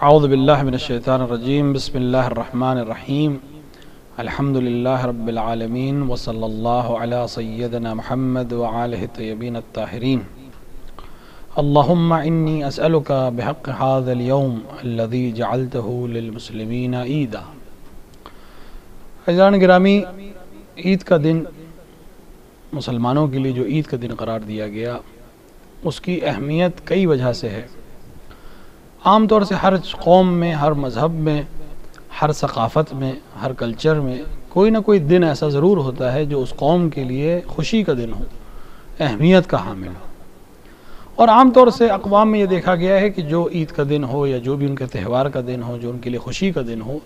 اعوذ باللہ من الشیطان الرجیم بسم اللہ الرحمن الرحیم الحمد للہ رب العالمین وصلی اللہ علی سیدنا محمد وآلہ الطیبین الطاہرین اللہم انی اسألک بحق هذا اليوم الذي جعلته للمسلمین عیدا۔ عزیزان گرامی، عید کا دن مسلمانوں کے لیے جو عید کا دن قرار دیا گیا اس کی اہمیت کئی وجہ سے ہے۔ عام طور سے ہر قوم میں، ہر مذہب میں، ہر ثقافت میں، ہر کلچر میں کوئی نہ کوئی دن ایسا ضرور ہوتا ہے جو اس قوم کے لیے خوشی کا دن ہو، اہمیت کا حامل ہو۔ اور عام طور سے اقوام میں یہ دیکھا گیا ہے کہ جو عید کا دن ہو یا جو بھی ان کے تہوار کا دن ہو، جو ان کے لیے خوشی کا دن ہو،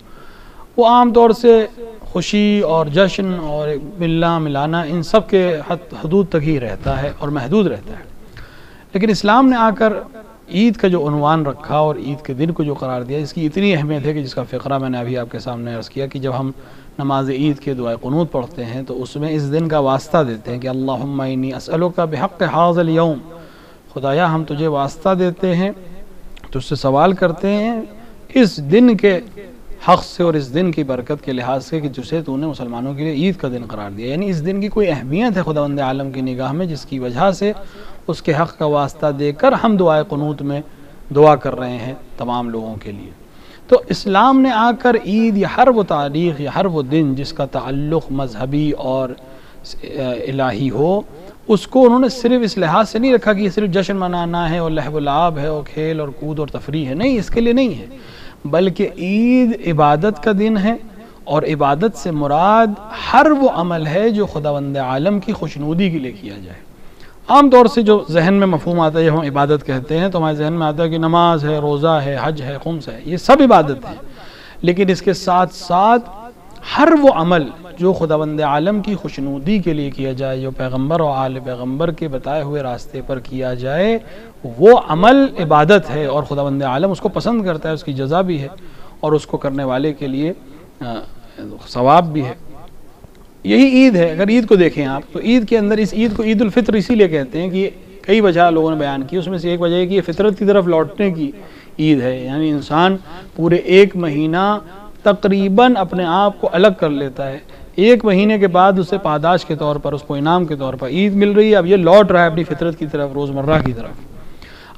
وہ عام طور سے خوشی اور جشن اور ملنا ملانا ان سب کے حدود تک ہی رہتا ہے اور محدود رہتا ہے۔ لیکن اسلام نے آ کر عید کا جو عنوان رکھا اور عید کے دن کو جو قرار دیا، اس کی اتنی اہمیت ہے کہ جس کا فقرہ میں نے ابھی آپ کے سامنے عرض کیا کہ جب ہم نماز عید کے دعائے قنوت پڑھتے ہیں تو اس میں اس دن کا واسطہ دیتے ہیں کہ اللہم انی اسألک بحق ھذا اليوم، خدایا ہم تجھے واسطہ دیتے ہیں، تجھ سے سوال کرتے ہیں اس دن کے حق سے اور اس دن کی برکت کے لحاظ سے کہ جسے تو نے مسلمانوں کے لیے عید کا دن قرار دیا۔ یعنی اس دن کی کوئی اہمیت ہے خداوند عالم کی نگاہ میں جس کی وجہ سے اس کے حق کا واسطہ دے کر ہم دعائے قنوت میں دعا کر رہے ہیں تمام لوگوں کے لیے۔ تو اسلام نے آ کر عید یا ہر وہ تاریخ یا ہر وہ دن جس کا تعلق مذہبی اور الہی ہو، اس کو انہوں نے صرف اس لحاظ سے نہیں رکھا کہ یہ صرف جشن منانا ہے اور لہو و لعب ہے اور کھیل اور کود اور تفریح ہے، نہیں، اس کے لیے نہیں ہے، بلکہ عید عبادت کا دن ہے، اور عبادت سے مراد ہر وہ عمل ہے جو خداوند عالم کی خوشنودی کے لیے کیا جائے۔ عام طور سے جو ذہن میں مفہوم آتا ہے، ہم عبادت کہتے ہیں تو ہمارے ذہن میں آتا ہے کہ نماز ہے، روزہ ہے، حج ہے، خمس ہے، یہ سب عبادت ہیں، لیکن اس کے ساتھ ساتھ ہر وہ عمل جو خداوند عالم کی خوشنودی کے لیے کیا جائے، جو پیغمبر اور آل پیغمبر کے بتائے ہوئے راستے پر کیا جائے، وہ عمل عبادت ہے اور خداوند عالم اس کو پسند کرتا ہے، اس کی جزا بھی ہے اور اس کو کرنے والے کے لیے ثواب بھی ہے۔ یہی عید ہے۔ اگر عید کو دیکھیں آپ تو عید کے اندر، اس عید کو عید الفطر اسی لیے کہتے ہیں کہ کئی وجہ لوگوں نے بیان کی، اس میں سے ایک وجہ ہے کہ یہ فطرت کی طرف لوٹنے کی عید ہے، یعنی انسان پورے ایک مہینہ تقریباً اپنے آپ کو الگ کر لیتا ہے، ایک مہینے کے بعد اسے پاداش کے طور پر، اس کو انعام کے طور پر عید مل رہی ہے، اب یہ لوٹ رہا ہے اپنی فطرت کی طرف، روزمرہ کی طرف۔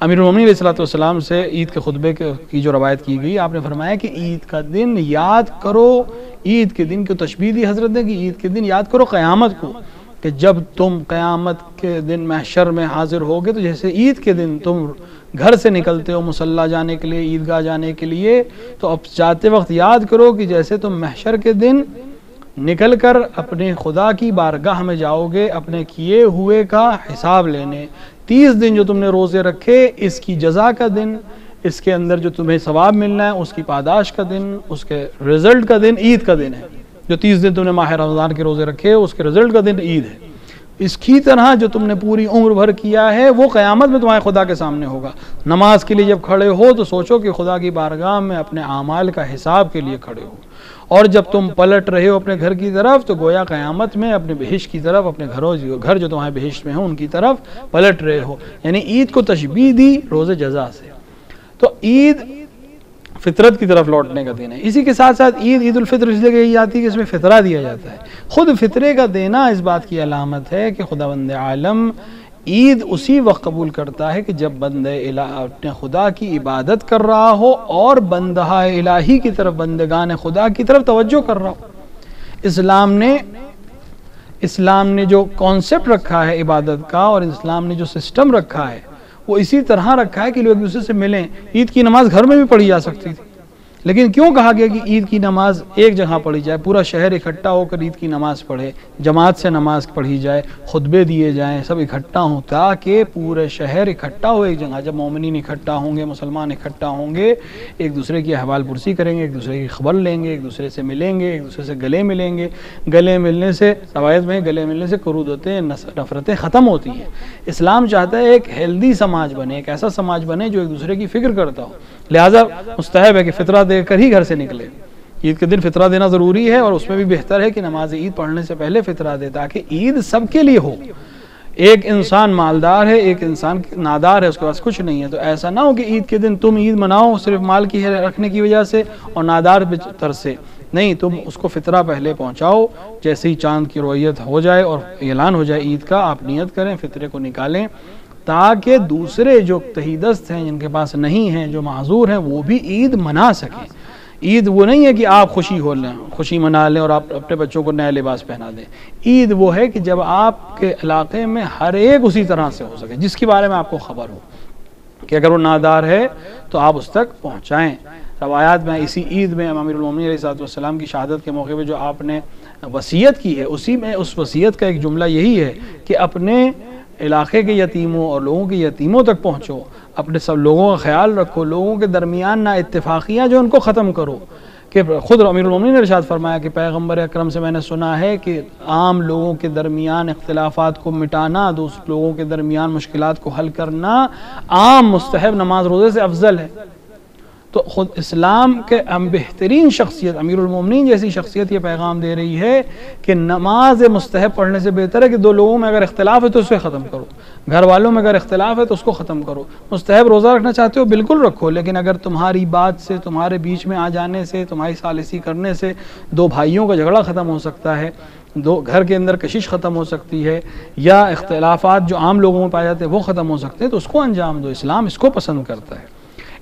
امیر المومنین علیہ السلام سے عید کے خطبے کی جو روایت کی گئی، آپ نے فرمایا کہ عید کا دن یاد کرو، عید کے دن کو تشبیہ دی حضرت نے کہ عید کے دن یاد کرو قیامت کو، کہ جب تم قیامت کے دن محشر میں حاضر ہوگے تو جیسے عید کے دن تم گھر سے نکلتے ہو مصلی جانے کے لیے، عیدگاہ جانے کے لیے، تو اب جاتے وقت یاد کرو کہ جیسے تم محشر کے دن نکل کر اپنے خدا کی بارگاہ میں جاؤ گے اپنے کیے ہوئے کا حساب لینے، 30 دن جو تم نے روزے رکھے اس کی جزا کا دن، اس کے اندر جو تمہیں ثواب ملنا ہے اس کی پاداش کا دن، اس کے رزلٹ کا دن عید کا دن ہے۔ جو 30 دن تم نے ماہ رمضان کے روزے رکھے اس کے رزلٹ کا دن عید ہے۔ اس کی طرح جو تم نے پوری عمر بھر کیا ہے وہ قیامت میں تمہارے خدا کے سامنے ہوگا۔ نماز کے لیے جب کھڑے ہو تو سوچو کہ خدا کی بارگاہ میں اپنے اعمال کا حساب کے لیے کھڑے ہو، اور جب تم پلٹ رہے ہو اپنے گھر کی طرف تو گویا قیامت میں اپنے بہشت کی طرف، اپنے گھر جو تمہارے بہشت میں ہیں ان کی طرف پلٹ رہے ہو۔ یعنی عید کو تشبیہ دی روز جزا سے۔ تو عید فطرت کی طرف لوٹنے کا دن ہے۔ اسی کے ساتھ ساتھ عید الفطر اس لیے کہی جاتی ہے کہ اس میں فطرہ دیا جاتا ہے۔ خود فطرے کا دینا اس بات کی علامت ہے کہ خداوند عالم عید اسی وقت قبول کرتا ہے کہ جب بندہ اپنے خدا کی عبادت کر رہا ہو اور بندہ الہی کی طرف، بندگان خدا کی طرف توجہ کر رہا ہو۔ اسلام نے جو کانسیپٹ رکھا ہے عبادت کا اور اسلام نے جو سسٹم رکھا ہے وہ اسی طرح رکھا ہے کہ لوگ ایک دوسرے سے ملیں۔ عید کی نماز گھر میں بھی پڑھی جا سکتی تھی، لیکن کیوں کہا گیا کہ عید کی نماز ایک جگہ پڑھی جائے، پورا شہر اکٹھا ہو کر عید کی نماز پڑھے، جماعت سے نماز پڑھی جائے، خطبے دیے جائیں، سب اکٹھا ہوں تاکہ پورے شہر اکٹھا ہو ایک جگہ۔ جب مومنین اکٹھا ہوں گے، مسلمان اکٹھا ہوں گے، ایک دوسرے کی احوال پرسی کریں گے، ایک دوسرے کی خبر لیں گے، ایک دوسرے سے ملیں گے، ایک دوسرے سے گلے ملیں گے۔ گلے ملنے سے، روایت میں گلے ملنے سے کرود ہوتے ہیں، نفرتیں ختم ہوتی ہیں۔ اسلام چاہتا ہے ایک ہیلدی سماج بنے، ایک ایسا سماج بنے جو ایک دوسرے کی فکر کرتا ہو، لہٰذا مستحب ہے کہ فطرہ دے کر ہی گھر سے نکلے۔ عید کے دن فطرہ دینا ضروری ہے، اور اس میں بھی بہتر ہے کہ نماز عید پڑھنے سے پہلے فطرہ دے تاکہ عید سب کے لیے ہو۔ ایک انسان مالدار ہے، ایک انسان نادار ہے، اس کے پاس کچھ نہیں ہے، تو ایسا نہ ہو کہ عید کے دن تم عید مناؤ صرف مال کی رکھنے کی وجہ سے اور نادار طرح سے، نہیں، تم اس کو فطرہ پہلے پہنچاؤ، جیسے ہی چاند کی رویت ہو جائے اور اعلان ہو جائے عید کا، آپ نیت کریں، فطرے کو نکالیں، تاکہ دوسرے جو تہی دست ہیں، جن کے پاس نہیں ہیں، جو معذور ہیں، وہ بھی عید منا سکیں۔ عید وہ نہیں ہے کہ آپ خوشی ہو لیں، خوشی منا لیں اور آپ اپنے بچوں کو نئے لباس پہنا دیں۔ عید وہ ہے کہ جب آپ کے علاقے میں ہر ایک اسی طرح سے ہو سکے، جس کے بارے میں آپ کو خبر ہو کہ اگر وہ نادار ہے تو آپ اس تک پہنچائیں۔ روایات میں اسی عید میں امیر المومنین علیہ السلام کی شہادت کے موقع پہ جو آپ نے وصیت کی ہے، اسی میں اس وصیت کا ایک جملہ یہی ہے کہ اپنے علاقے کے یتیموں اور لوگوں کے یتیموں تک پہنچو، اپنے سب لوگوں کا خیال رکھو، لوگوں کے درمیان نا اتفاقیاں جو ان کو ختم کرو۔ کہ خود امیر المومنین نے ارشاد فرمایا کہ پیغمبر اکرم سے میں نے سنا ہے کہ عام لوگوں کے درمیان اختلافات کو مٹانا، دوسرے لوگوں کے درمیان مشکلات کو حل کرنا عام مستحب نماز روزے سے افضل ہے۔ تو خود اسلام کے بہترین شخصیت امیر المومنین جیسی شخصیت یہ پیغام دے رہی ہے کہ نماز مستحب پڑھنے سے بہتر ہے کہ دو لوگوں میں اگر اختلاف ہے تو اسے ختم کرو، گھر والوں میں اگر اختلاف ہے تو اس کو ختم کرو۔ مستحب روزہ رکھنا چاہتے ہو بالکل رکھو، لیکن اگر تمہاری بات سے، تمہارے بیچ میں آ جانے سے، تمہاری ثالثی کرنے سے دو بھائیوں کا جھگڑا ختم ہو سکتا ہے، دو گھر کے اندر کشش ختم ہو سکتی ہے، یا اختلافات جو عام لوگوں میں پائے جاتے ہیں وہ ختم ہو سکتے ہیں، تو اس کو انجام دو۔ اسلام اس کو پسند کرتا ہے۔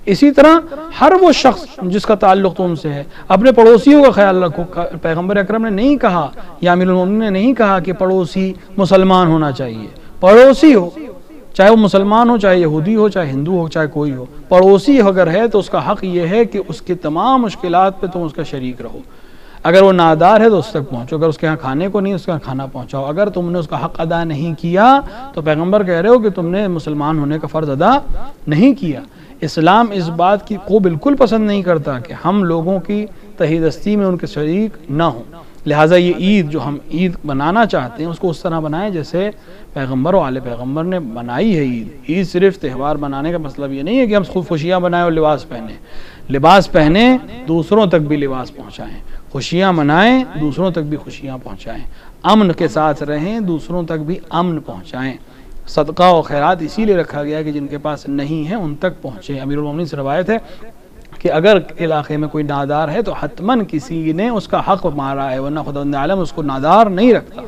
اسی طرح ہر وہ شخص جس کا تعلق تم سے ہے، اپنے پڑوسیوں کا خیال رکھو۔ پیغمبر اکرم نے نہیں کہا یا امیر المومنین نے نہیں کہا کہ پڑوسی مسلمان ہونا چاہیے، پڑوسی ہو، چاہے وہ مسلمان ہو، چاہے یہودی ہو، چاہے ہندو ہو، چاہے کوئی ہو، پڑوسی اگر ہے تو اس کا حق یہ ہے کہ اس کی تمام مشکلات پہ تم اس کا شریک رہو۔ اگر وہ نادار ہے تو اس تک پہنچو، اگر اس کے ہاں کھانے کو نہیں اس کا کھانا پہنچاؤ۔ اگر تم نے اس کا حق ادا نہیں کیا تو پیغمبر کہہ رہے ہو کہ تم نے مسلمان ہونے کا فرض ادا نہیں کیا۔ اسلام اس بات کی کو بالکل پسند نہیں کرتا کہ ہم لوگوں کی تہی دستی میں ان کے شریک نہ ہوں، لہٰذا یہ عید جو ہم عید بنانا چاہتے ہیں اس کو اس طرح بنائیں جیسے پیغمبر و آل پیغمبر نے بنائی ہے۔ عید صرف تہوار بنانے کا مطلب یہ نہیں ہے کہ ہم خوب خوشیاں بنائیں اور لباس پہنیں، لباس پہنیں دوسروں تک بھی لباس پہنچائیں، خوشیاں منائیں دوسروں تک بھی خوشیاں پہنچائیں، امن کے ساتھ رہیں دوسروں تک بھی امن پہنچائیں۔ صدقہ و خیرات اسی لیے رکھا گیا ہے کہ جن کے پاس نہیں ہے ان تک پہنچے۔ امیر المومنین سے روایت ہے کہ اگر علاقے میں کوئی نادار ہے تو حتماً کسی نے اس کا حق مارا ہے، ورنہ خداوند عالم اس کو نادار نہیں رکھتا۔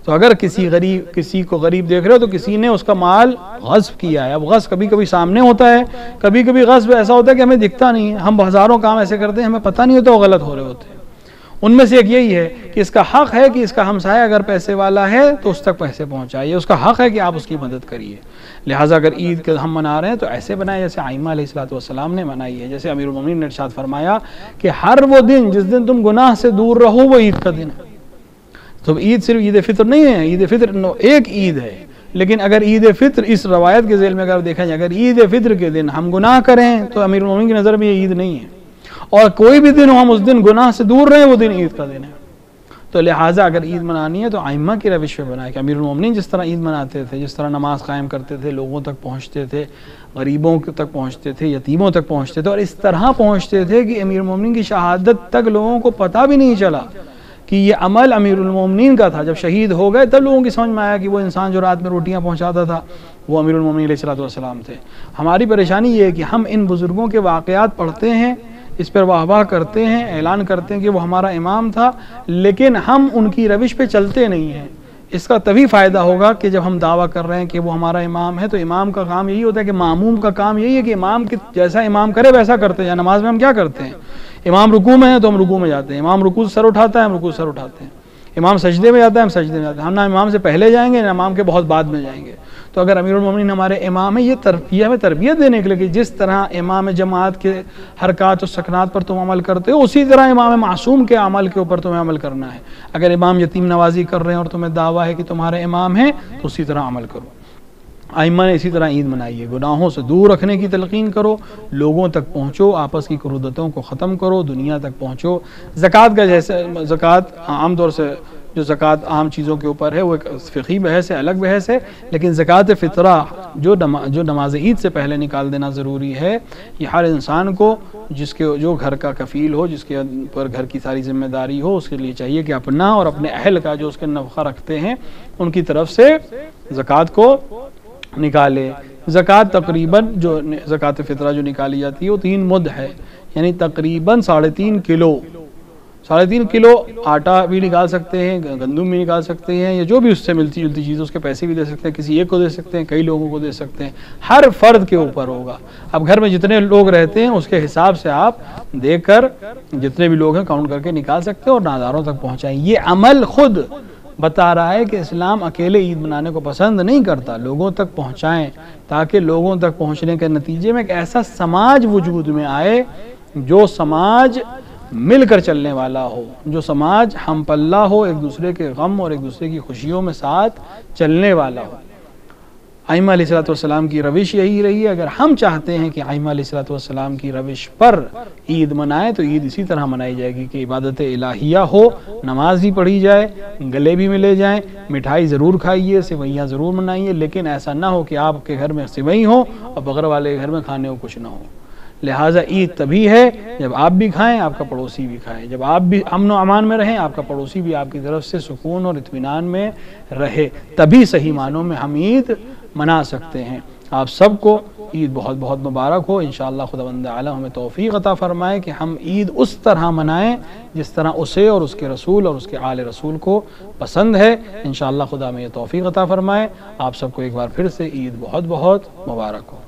تو اگر کسی کو غریب دیکھ رہے ہو تو کسی نے اس کا مال غصب کیا ہے۔ اب غصب کبھی کبھی سامنے ہوتا ہے، کبھی کبھی غصب ایسا ہوتا ہے کہ ہمیں دکھتا نہیں ہے، ہم ہزاروں کام ایسے کرتے ہیں ہمیں پتہ نہیں ہوتا وہ غلط ہو رہے ہوتے ہیں۔ ان میں سے ایک یہی ہے کہ اس کا حق ہے کہ اس کا ہمسایہ اگر پیسے والا ہے تو اس تک پیسے پہنچائیے، اس کا حق ہے کہ آپ اس کی مدد کریے۔ لہٰذا اگر عید کے ہم منا رہے ہیں تو ایسے بنائیں جیسے آئمہ علیہ السلام نے منائی ہے، جیسے امیر المومنین نے ارشاد فرمایا کہ ہر وہ دن جس دن تم گناہ سے دور رہو وہ عید کا دن ہے۔ تو عید صرف عید فطر نہیں ہے، عید فطر ایک عید ہے، لیکن اگر عید فطر اس روایت کے ذیل میں اگر دیکھا جائے اگر عید فطر کے دن ہم گناہ کریں تو امیر المومنین کی نظر میں یہ عید نہیں ہے، اور کوئی بھی دن ہو ہم اس دن گناہ سے دور رہیں وہ دن عید کا دن ہے۔ تو لہٰذا اگر عید منانی ہے تو ائمہ کی روش پہ بنائے کہ امیر المومنین جس طرح عید مناتے تھے، جس طرح نماز قائم کرتے تھے، لوگوں تک پہنچتے تھے، غریبوں تک پہنچتے تھے، یتیموں تک پہنچتے تھے، اور اس طرح پہنچتے تھے کہ امیر المومنین کی شہادت تک لوگوں کو پتہ بھی نہیں چلا کہ یہ عمل امیر المومنین کا تھا۔ جب شہید ہو گئے تب لوگوں کی سمجھ میں آیا کہ وہ انسان جو رات میں روٹیاں پہنچاتا تھا وہ امیر المومنین علیہ السلام تھے۔ ہماری پریشانی یہ ہے کہ ہم ان بزرگوں کے واقعات پڑھتے ہیں، اس پر واہ واہ کرتے ہیں، اعلان کرتے ہیں کہ وہ ہمارا امام تھا، لیکن ہم ان کی روش پہ چلتے نہیں ہیں۔ اس کا تبھی فائدہ ہوگا کہ جب ہم دعویٰ کر رہے ہیں کہ وہ ہمارا امام ہے، تو امام کا کام یہی ہوتا ہے کہ ماموم کا کام یہی ہے کہ امام جیسا امام کرے ویسا کرتے ہیں۔ نماز میں ہم کیا کرتے ہیں؟ امام رکوع میں ہے تو ہم رکوع میں جاتے ہیں، امام رکوع سے سر اٹھاتا ہے ہم رکوع سے سر اٹھاتے ہیں، امام سجدے میں جاتا ہے ہم سجدے میں جاتے ہیں، ہم نہ امام سے پہلے جائیں گے نہ امام کے بہت بعد میں جائیں گے۔ تو اگر امیر المومنین ہمارے امام ہیں، یہ ہمیں تربیت دینے کے لیے کہ جس طرح امام جماعت کے حرکات و سکنات پر تم عمل کرتے ہو اسی طرح امام معصوم کے عمل کے اوپر تمہیں عمل کرنا ہے۔ اگر امام یتیم نوازی کر رہے ہیں اور تمہیں دعویٰ ہے کہ تمہارے امام ہیں تو اسی طرح عمل کرو۔ ائمہ نے اسی طرح عید منائی ہے، گناہوں سے دور رکھنے کی تلقین کرو، لوگوں تک پہنچو، آپس کی کرودتوں کو ختم کرو، دنیا تک پہنچو۔ زکوٰۃ کا جیسے زکوٰۃ عام طور سے جو زکوٰۃ عام چیزوں کے اوپر ہے وہ ایک فقہی بحث ہے، الگ بحث ہے، لیکن زکوٰۃ فطرہ جو نماز عید سے پہلے نکال دینا ضروری ہے، یہ ہر انسان کو جو گھر کا کفیل ہو، جس کے اوپر گھر کی ساری ذمہ داری ہو، اس کے لیے چاہیے کہ اپنا اور اپنے اہل کا جو اس کے نفقہ رکھتے ہیں ان کی طرف سے زکوٰۃ کو نکالے۔ زکوٰۃ تقریباً جو زکوٰۃ فطرہ جو نکالی جاتی ہے وہ 3 مد ہے، یعنی تقریباً 3.5 کلو، 3.5 کلو آٹا بھی نکال سکتے ہیں، گندم بھی نکال سکتے ہیں، یا جو بھی اس سے ملتی جلتی چیز، اس کے پیسے بھی دے سکتے ہیں، کسی ایک کو دے سکتے ہیں، کئی لوگوں کو دے سکتے ہیں، ہر فرد کے اوپر ہوگا۔ اب گھر میں جتنے لوگ رہتے ہیں اس کے حساب سے آپ دے کر جتنے بھی لوگ ہیں کاؤنٹ کر کے نکال سکتے ہیں اور ناداروں تک پہنچائیں۔ یہ عمل خود بتا رہا ہے کہ اسلام اکیلے عید منانے کو پسند نہیں کرتا، لوگوں تک پہنچائیں، تاکہ لوگوں تک پہنچنے کے نتیجے میں ایک ایسا سماج وجود میں آئے جو سماج مل کر چلنے والا ہو، جو سماج ہم پلہ ہو، ایک دوسرے کے غم اور ایک دوسرے کی خوشیوں میں ساتھ چلنے والا ہو۔ ائمہ علیہ السلام کی روش یہی رہی ہے۔ اگر ہم چاہتے ہیں کہ ائمہ علیہ السلام کی روش پر عید منائیں تو عید اسی طرح منائی جائے گی کہ عبادت الہیہ ہو، نماز بھی پڑھی جائے، گلے بھی ملے جائیں، مٹھائی ضرور کھائیے، سوئیاں ضرور منائیے، لیکن ایسا نہ ہو کہ آپ کے گھر میں سوئی ہو اور بغیر والے کے گھر میں کھانے کو کچھ نہ ہو۔ لہٰذا عید تبھی ہے جب آپ بھی کھائیں، آپ کا پڑوسی بھی کھائے، جب آپ بھی امن و امان میں رہیں، آپ کا پڑوسی بھی آپ کی طرف سے سکون اور اطمینان میں رہے، تبھی صحیح معنوں میں ہم عید منا سکتے ہیں۔ آپ سب کو عید بہت بہت مبارک ہو۔ انشاءاللہ خداوند عالم ہمیں توفیق عطا فرمائے کہ ہم عید اس طرح منائیں جس طرح اسے اور اس کے رسول اور اس کے آل رسول کو پسند ہے۔ انشاءاللہ خدا ہمیں یہ توفیق عطا فرمائے۔ آپ سب کو ایک بار پھر سے عید بہت بہت مبارک ہو۔